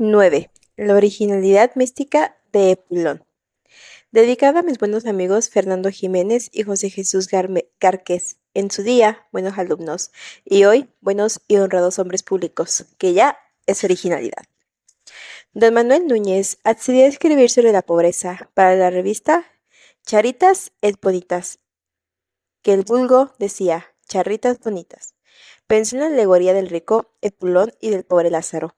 9. La originalidad mística de Epulón. Dedicada a mis buenos amigos Fernando Jiménez y José Jesús Gárquez, en su día, buenos alumnos, y hoy, buenos y honrados hombres públicos, que ya es originalidad. Don Manuel Núñez accedió a escribir sobre la pobreza para la revista Charitas et Bonitas, que el vulgo decía charritas bonitas. Pensó en la alegoría del rico Epulón y del pobre Lázaro.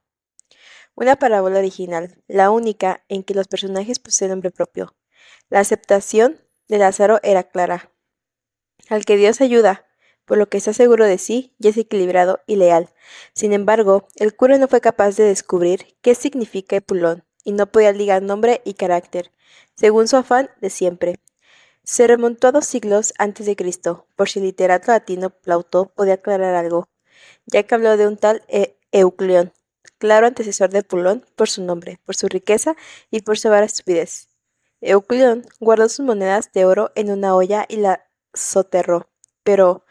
Una parábola original, la única en que los personajes poseen nombre propio. La aceptación de Lázaro era clara. Al que Dios ayuda, por lo que está seguro de sí y es equilibrado y leal. Sin embargo, el cura no fue capaz de descubrir qué significa Epulón y no podía ligar nombre y carácter, según su afán de siempre. Se remontó a 2 siglos antes de Cristo, por si el literato latino Plauto podía aclarar algo, ya que habló de un tal Eucleón, claro antecesor de Epulón por su nombre, por su riqueza y por su vara estupidez. Eucleón guardó sus monedas de oro en una olla y la soterró, pero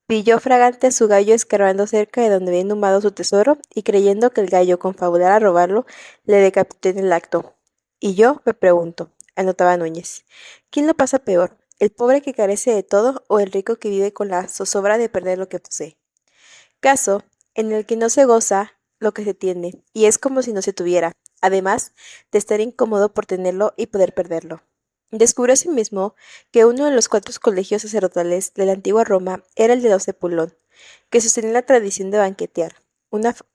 pilló fragante a su gallo escarbando cerca de donde había inhumado su tesoro y creyendo que el gallo confabulara a robarlo, le decapitó en el acto. Y yo me pregunto, anotaba Núñez, ¿quién lo pasa peor? ¿El pobre que carece de todo o el rico que vive con la zozobra de perder lo que posee? Caso en el que no se goza lo que se tiene, y es como si no se tuviera, además de estar incómodo por tenerlo y poder perderlo. Descubrió asimismo que uno de los 4 colegios sacerdotales de la antigua Roma era el de los Epulón, que sostenía la tradición de banquetear,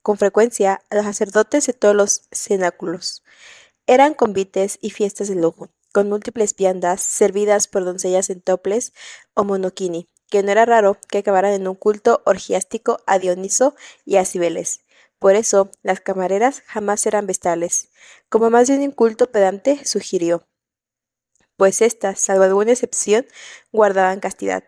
con frecuencia a los sacerdotes de todos los cenáculos. Eran convites y fiestas de lujo, con múltiples viandas servidas por doncellas en toples o monoquini, que no era raro que acabaran en un culto orgiástico a Dioniso y a Cibeles. Por eso, las camareras jamás eran vestales, como más de un inculto pedante sugirió, pues éstas, salvo alguna excepción, guardaban castidad.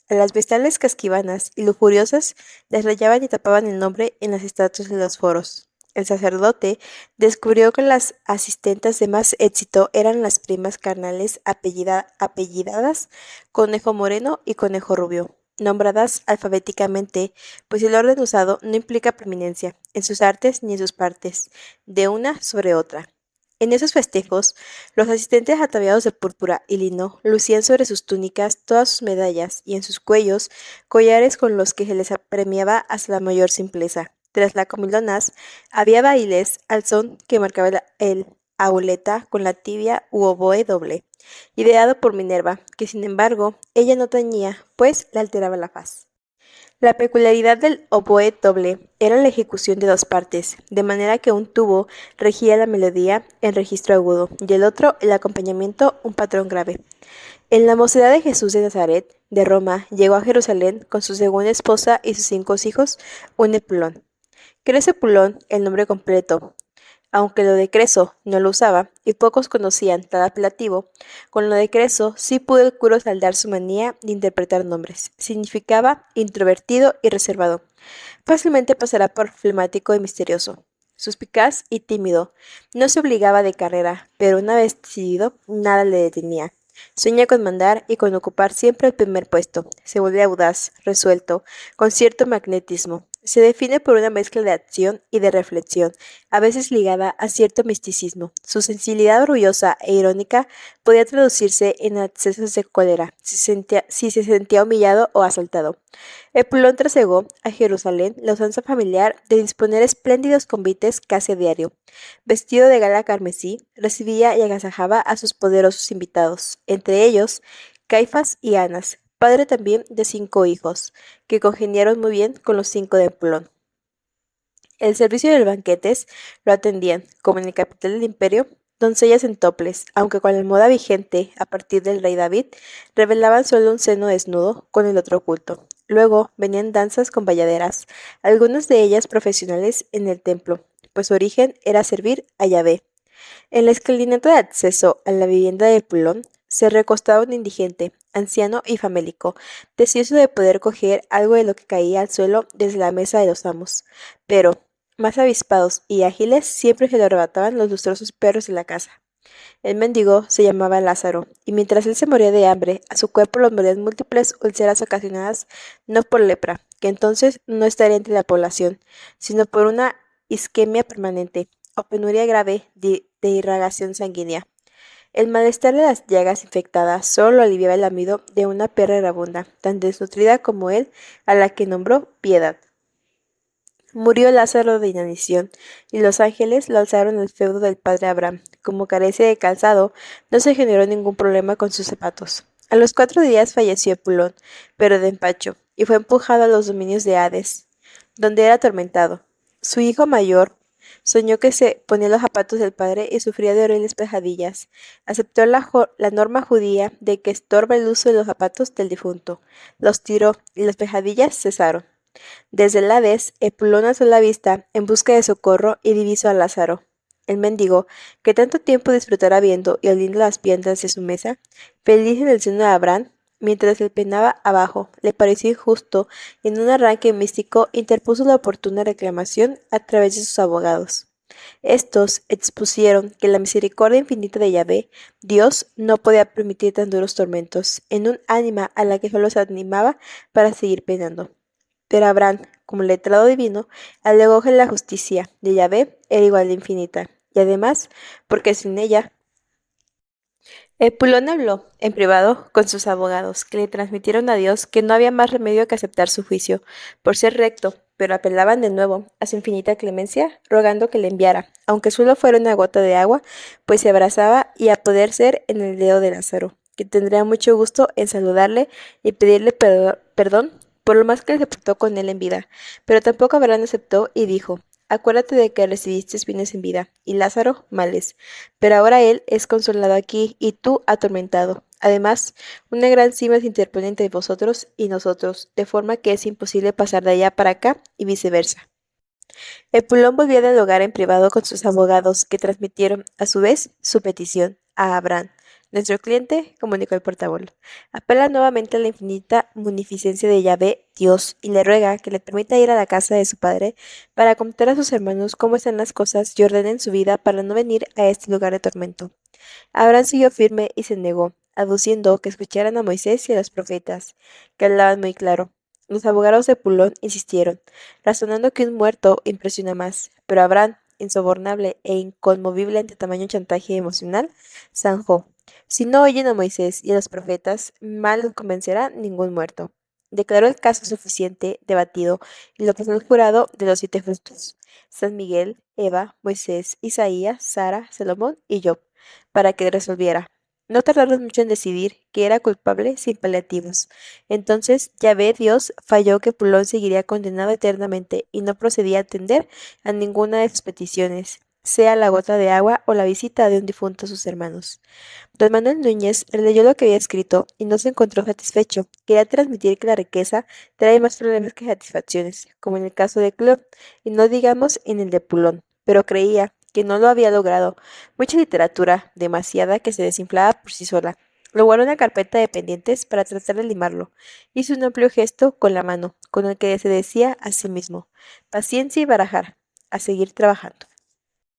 A las vestales casquivanas y lujuriosas les rayaban y tapaban el nombre en las estatuas de los foros. El sacerdote descubrió que las asistentes de más éxito eran las primas carnales apellidadas Conejo Moreno y Conejo Rubio, nombradas alfabéticamente, pues el orden usado no implica preeminencia en sus artes ni en sus partes, de una sobre otra. En esos festejos, los asistentes ataviados de púrpura y lino lucían sobre sus túnicas todas sus medallas y en sus cuellos collares con los que se les apremiaba hasta la mayor simpleza. Tras las comilonas había bailes al son que marcaba el auleta con la tibia u oboe doble, ideado por Minerva, que sin embargo ella no tañía, pues le alteraba la faz. La peculiaridad del oboe doble era la ejecución de 2 partes, de manera que un tubo regía la melodía en registro agudo y el otro el acompañamiento un patrón grave. En la mocedad de Jesús de Nazaret, de Roma, llegó a Jerusalén con su segunda esposa y sus 5 hijos, un Epulón. Crece Epulón, el nombre completo, aunque lo de Creso no lo usaba, y pocos conocían tal apelativo, con lo de Creso sí pudo el cura saldar su manía de interpretar nombres. Significaba introvertido y reservado. Fácilmente pasará por flemático y misterioso. Suspicaz y tímido. No se obligaba de carrera, pero una vez decidido, nada le detenía. Sueña con mandar y con ocupar siempre el primer puesto. Se vuelve audaz, resuelto, con cierto magnetismo. Se define por una mezcla de acción y de reflexión, a veces ligada a cierto misticismo. Su sensibilidad orgullosa e irónica podía traducirse en accesos de cólera, si se sentía humillado o asaltado. Epulón trasegó a Jerusalén la usanza familiar de disponer espléndidos convites casi a diario. Vestido de gala carmesí, recibía y agasajaba a sus poderosos invitados, entre ellos Caifás y Anas, padre también de 5 hijos, que congeniaron muy bien con los 5 de Epulón. El servicio de los banquetes lo atendían, como en el capital del imperio, doncellas en toples, aunque con la moda vigente a partir del rey David, revelaban solo un seno desnudo con el otro oculto. Luego venían danzas con bayaderas, algunas de ellas profesionales en el templo, pues su origen era servir a Yahvé. En la escalinata de acceso a la vivienda de Pulón se recostaba un indigente, anciano y famélico, deseoso de poder coger algo de lo que caía al suelo desde la mesa de los amos. Pero, más avispados y ágiles, siempre se lo arrebataban los lustrosos perros de la casa. El mendigo se llamaba Lázaro, y mientras él se moría de hambre, a su cuerpo lo morían múltiples úlceras ocasionadas no por lepra, que entonces no estaría entre la población, sino por una isquemia permanente, o penuria grave de irrigación sanguínea. El malestar de las llagas infectadas solo lo aliviaba el amido de una perra erabunda, tan desnutrida como él, a la que nombró Piedad. Murió Lázaro de inanición, y los ángeles lo alzaron al feudo del padre Abraham. Como carecía de calzado, no se generó ningún problema con sus zapatos. A los 4 días falleció Epulón, pero de empacho, y fue empujado a los dominios de Hades, donde era atormentado. Su hijo mayor soñó que se ponía los zapatos del padre y sufría de horribles pesadillas. Aceptó la norma judía de que estorba el uso de los zapatos del difunto. Los tiró, y las pesadillas cesaron. Desde el Hades, Epulón alzó la vista en busca de socorro y divisó a Lázaro, el mendigo, que tanto tiempo disfrutara viendo y oliendo las viandas de su mesa, feliz en el seno de Abraham, mientras él penaba abajo. Le pareció injusto y en un arranque místico interpuso la oportuna reclamación a través de sus abogados. Estos expusieron que la misericordia infinita de Yahvé, Dios, no podía permitir tan duros tormentos en un ánima a la que solo se animaba para seguir penando. Pero Abraham, como letrado divino, alegó que la justicia de Yahvé era igual de infinita, y además, porque sin ella, Epulón habló, en privado, con sus abogados, que le transmitieron a Dios que no había más remedio que aceptar su juicio, por ser recto, pero apelaban de nuevo a su infinita clemencia, rogando que le enviara, aunque solo fuera una gota de agua, pues se abrazaba y a poder ser en el dedo de Lázaro, que tendría mucho gusto en saludarle y pedirle perdón por lo más que se portó con él en vida. Pero tampoco Abraham aceptó y dijo: Acuérdate de que recibiste bienes en vida, y Lázaro males. Pero ahora él es consolado aquí, y tú atormentado. Además, una gran cima se interpone entre vosotros y nosotros, de forma que es imposible pasar de allá para acá, y viceversa. Epulón volvió a dialogar en privado con sus abogados, que transmitieron, a su vez, su petición a Abraham. Nuestro cliente, comunicó el portavoz, apela nuevamente a la infinita munificencia de Yahvé, Dios, y le ruega que le permita ir a la casa de su padre para contar a sus hermanos cómo están las cosas y ordenen su vida para no venir a este lugar de tormento. Abraham siguió firme y se negó, aduciendo que escucharan a Moisés y a los profetas, que hablaban muy claro. Los abogados de Pulón insistieron, razonando que un muerto impresiona más, pero Abraham, insobornable e inconmovible ante tamaño chantaje emocional, zanjó: si no oyen a Moisés y a los profetas, mal los convencerá ningún muerto. Declaró el caso suficiente, debatido, y lo pasó al jurado de los 7 justos: San Miguel, Eva, Moisés, Isaías, Sara, Salomón y Job, para que resolviera. No tardaron mucho en decidir que era culpable sin paliativos. Entonces Yahvé Dios falló que Pulón seguiría condenado eternamente y no procedía a atender a ninguna de sus peticiones, sea la gota de agua o la visita de un difunto a sus hermanos. Don Manuel Núñez releyó lo que había escrito y no se encontró satisfecho. Quería transmitir que la riqueza trae más problemas que satisfacciones, como en el caso de Claude, y no digamos en el de Pulón, pero creía que no lo había logrado. Mucha literatura, demasiada, que se desinflaba por sí sola. Lo guardó en una carpeta de pendientes para tratar de limarlo. Hizo un amplio gesto con la mano, con el que se decía a sí mismo: paciencia y barajar, a seguir trabajando.